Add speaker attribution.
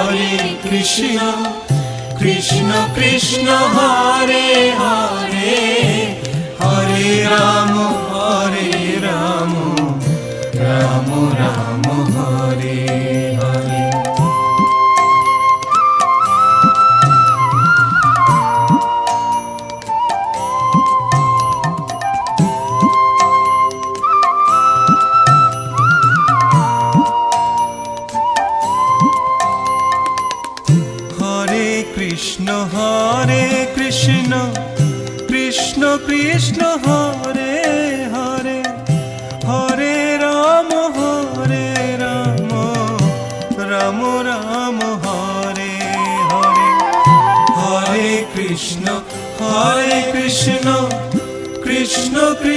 Speaker 1: Hare Krishna Krishna Krishna Hare Hare Hare Ram Ram Ram Hare Hare. Hare Krishna Krishna Krishna Hare Hare Hare Ram Ram Ram Hare Hare. Hare Krishna Krishna Krishna